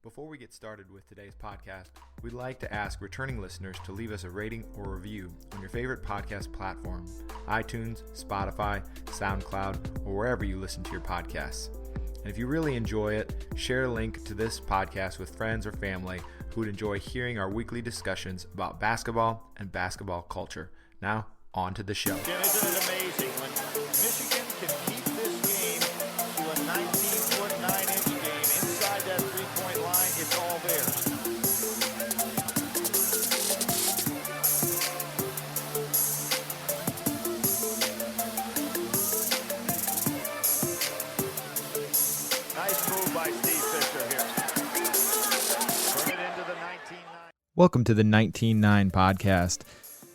Before we get started with today's podcast, we'd like to ask returning listeners to leave us a rating or review on your favorite podcast platform, iTunes, Spotify, SoundCloud, or wherever you listen to your podcasts. And if you really enjoy it, share a link to this podcast with friends or family who would enjoy hearing our weekly discussions about basketball and basketball culture. Now, on to the show. Jim, isn't it amazing when Michigan can keep this game to a 19-foot 9-inch game inside that three-point line? It's all theirs. Nice move by Steve Fisher here. Turn it into the 19-9. Welcome to the 19-9 podcast.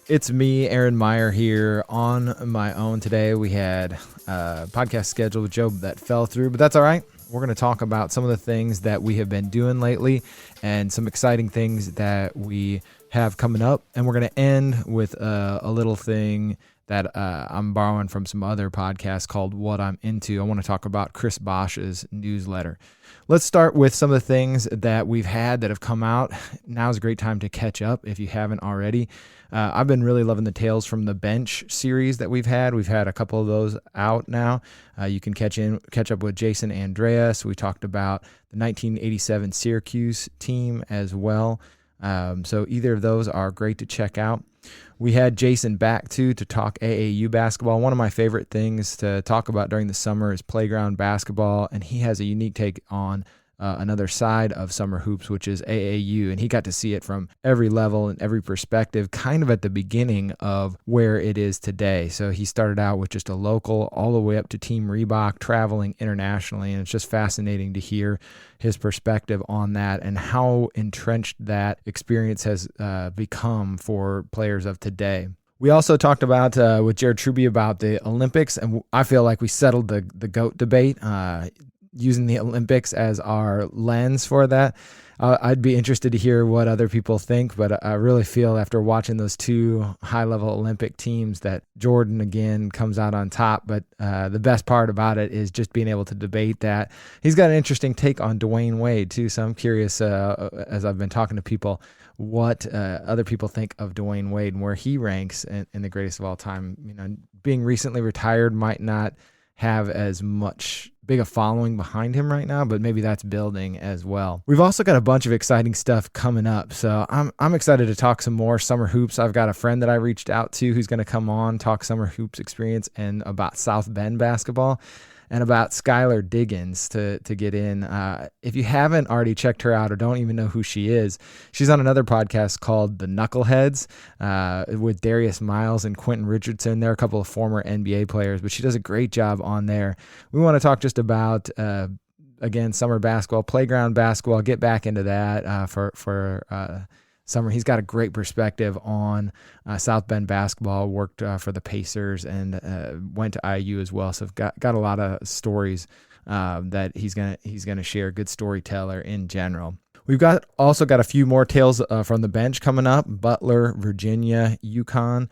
It's me, Aaron Meyer, here on my own today. We had a podcast scheduled with Joe that fell through, but that's all right. We're going to talk about some of the things that we have been doing lately and some exciting things that we have coming up. And we're going to end with a little thing that I'm borrowing from some other podcasts called What I'm Into. I want to talk about Chris Bosch's newsletter. Let's start with some of the things that we've had that have come out. Now's a great time to catch up if you haven't already. I've been really loving the Tales from the Bench series that we've had. We've had a couple of those out now. You can catch up with Jason Andreas. We talked about the 1987 Syracuse team as well. So either of those are great to check out. We had Jason back to talk AAU basketball. One of my favorite things to talk about during the summer is playground basketball, and he has a unique take on another side of summer hoops, which is AAU, and he got to see it from every level and every perspective, kind of at the beginning of where it is today. So he started out with just a local all the way up to Team Reebok, traveling internationally, and it's just fascinating to hear his perspective on that and how entrenched that experience has become for players of today. We also talked about with Jared Truby about the Olympics, and I feel like we settled the GOAT debate using the Olympics as our lens for that. I'd be interested to hear what other people think, but I really feel after watching those two high-level Olympic teams that Jordan, again, comes out on top. But the best part about it is just being able to debate that. He's got an interesting take on Dwayne Wade, too, so I'm curious, as I've been talking to people, what other people think of Dwayne Wade and where he ranks in the greatest of all time. You know, being recently retired might not have as much big a following behind him right now, but maybe that's building as well. We've also got a bunch of exciting stuff coming up, so I'm excited to talk some more summer hoops. I've got a friend that I reached out to who's going to come on, talk summer hoops experience and about South Bend basketball and about Skylar Diggins to get in. If you haven't already checked her out or don't even know who she is, she's on another podcast called The Knuckleheads with Darius Miles and Quentin Richardson. They're a couple of former NBA players, but she does a great job on there. We want to talk just about, again, summer basketball, playground basketball, get back into that for summer. He's got a great perspective on South Bend basketball, worked for the Pacers and went to IU as well. So I've got a lot of stories that he's gonna share. Good storyteller in general. We've also got a few more tales from the bench coming up: Butler, Virginia, UConn,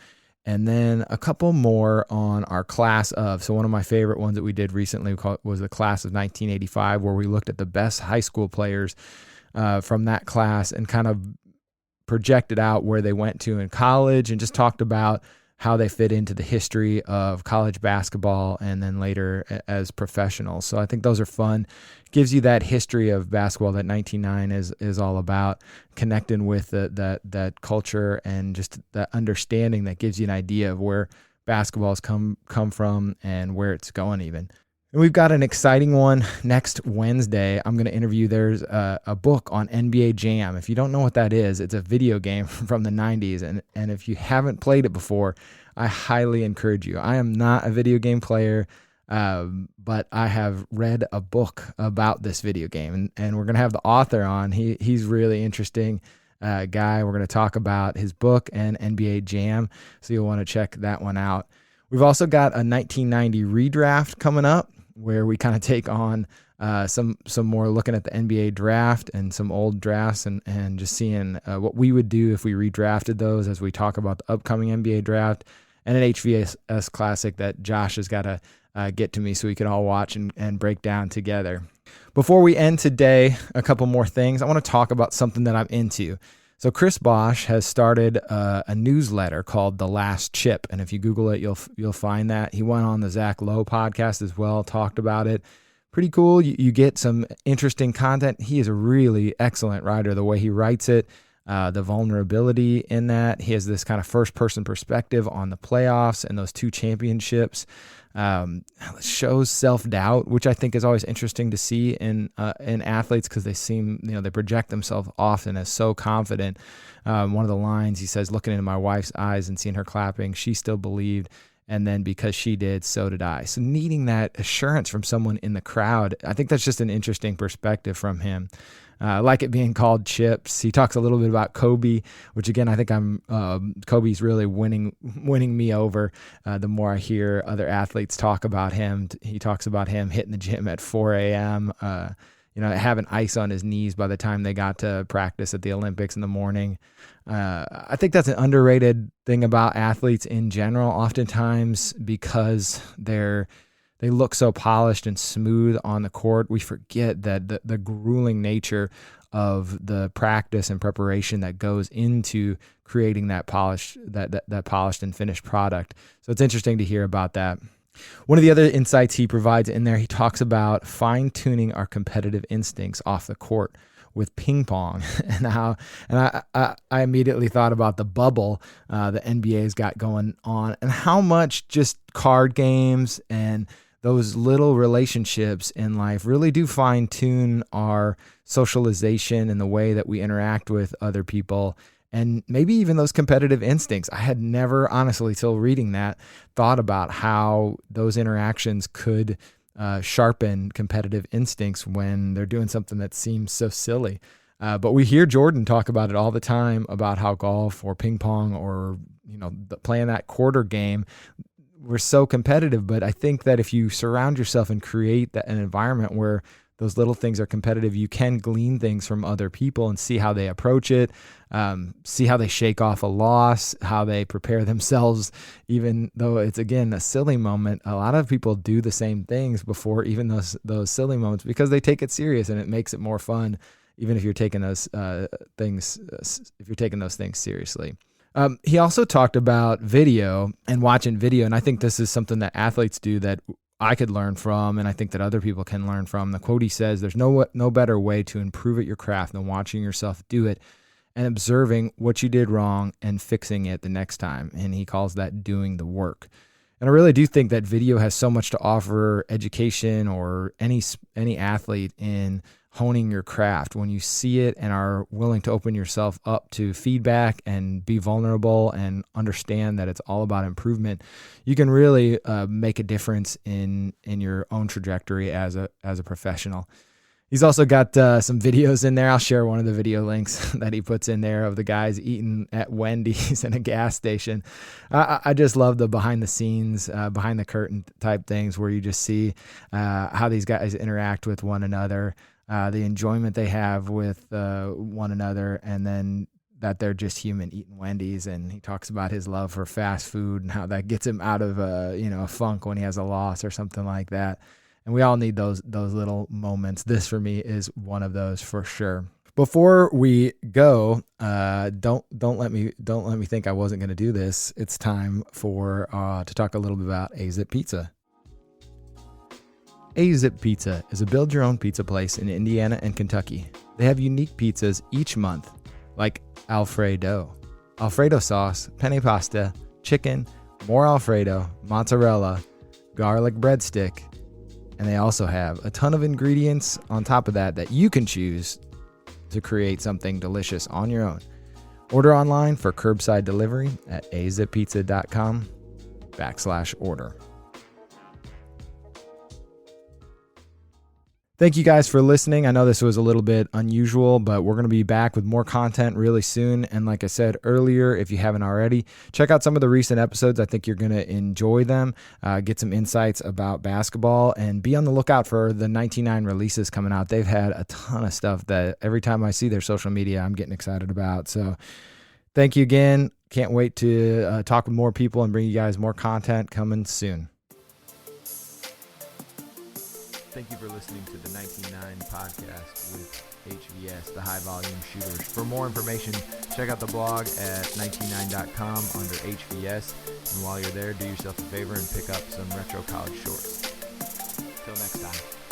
and then a couple more on our class of. So one of my favorite ones that we did recently was the class of 1985, where we looked at the best high school players from that class and kind of projected out where they went to in college and just talked about how they fit into the history of college basketball and then later as professionals. So I think those are fun. Gives you that history of basketball that 19-9 is all about, connecting with that culture and just that understanding that gives you an idea of where basketball's come from and where it's going even. And we've got an exciting one next Wednesday. I'm going to interview, there's a book on NBA Jam. If you don't know what that is, it's a video game from the 90s. And if you haven't played it before, I highly encourage you. I am not a video game player, but I have read a book about this video game. And we're going to have the author on. He's really interesting guy. We're going to talk about his book and NBA Jam. So you'll want to check that one out. We've also got a 1990 redraft coming up, where we kind of take on some more looking at the NBA draft and some old drafts and just seeing what we would do if we redrafted those as we talk about the upcoming NBA draft, and an HVS Classic that Josh has got a get to me so we could all watch and break down together. Before we end today, a couple more things. I want to talk about something that I'm into. So Chris Bosch has started a newsletter called The Last Chip, and if you Google it, you'll find that. He went on the Zach Lowe podcast as well, talked about it. Pretty cool. You get some interesting content. He is a really excellent writer. The way he writes it, the vulnerability in that. He has this kind of first-person perspective on the playoffs and those two championships. Shows self-doubt, which I think is always interesting to see in athletes, because they seem, they project themselves often as so confident. One of the lines, he says, looking into my wife's eyes and seeing her clapping, she still believed. And then because she did, so did I. So needing that assurance from someone in the crowd, I think that's just an interesting perspective from him. I like it being called chips. He talks a little bit about Kobe, which again, I think Kobe's really winning me over. The more I hear other athletes talk about him, he talks about him hitting the gym at 4 a.m., having ice on his knees by the time they got to practice at the Olympics in the morning. I think that's an underrated thing about athletes in general, oftentimes because they look so polished and smooth on the court. We forget that the grueling nature of the practice and preparation that goes into creating that polished and finished product. So it's interesting to hear about that. One of the other insights he provides in there, he talks about fine-tuning our competitive instincts off the court with ping pong, and I immediately thought about the bubble the NBA's got going on, and how much just card games and those little relationships in life really do fine-tune our socialization and the way that we interact with other people, and maybe even those competitive instincts. I had never, honestly, till reading that, thought about how those interactions could sharpen competitive instincts when they're doing something that seems so silly. But we hear Jordan talk about it all the time, about how golf or ping pong or playing that quarter game, we're so competitive. But I think that if you surround yourself and create an environment where those little things are competitive, you can glean things from other people and see how they approach it, see how they shake off a loss, how they prepare themselves, even though it's, again, a silly moment. A lot of people do the same things before even those silly moments, because they take it serious, and it makes it more fun, even if you're taking those things seriously. He also talked about video and watching video, and I think this is something that athletes do that I could learn from, and I think that other people can learn from. The quote he says, "There's no better way to improve at your craft than watching yourself do it and observing what you did wrong and fixing it the next time." And he calls that doing the work. And I really do think that video has so much to offer education or any athlete in honing your craft. When you see it and are willing to open yourself up to feedback and be vulnerable and understand that it's all about improvement, you can really make a difference in your own trajectory as a professional. He's also got some videos in there. I'll share one of the video links that he puts in there of the guys eating at Wendy's in a gas station. I just love the behind the scenes, behind the curtain type things where you just see how these guys interact with one another, the enjoyment they have with one another, and then that they're just human eating Wendy's. And he talks about his love for fast food and how that gets him out of a funk when he has a loss or something like that. And we all need those little moments. This for me is one of those for sure. Before we go, don't let me think I wasn't going to do this. It's time to talk a little bit about A-Zip Pizza. A-Zip Pizza is a build-your-own pizza place in Indiana and Kentucky. They have unique pizzas each month, like Alfredo sauce, penne pasta, chicken, more Alfredo, mozzarella, garlic breadstick, and they also have a ton of ingredients on top of that you can choose to create something delicious on your own. Order online for curbside delivery at azippizza.com/order. Thank you guys for listening. I know this was a little bit unusual, but we're going to be back with more content really soon. And like I said earlier, if you haven't already, check out some of the recent episodes. I think you're going to enjoy them, get some insights about basketball, and be on the lookout for the 99 releases coming out. They've had a ton of stuff that every time I see their social media, I'm getting excited about. So thank you again. Can't wait to talk with more people and bring you guys more content coming soon. Thank you for listening to the 19.9 podcast with HVS, the High Volume Shooters. For more information, check out the blog at 19.9.com under HVS. And while you're there, do yourself a favor and pick up some retro college shorts. Till next time.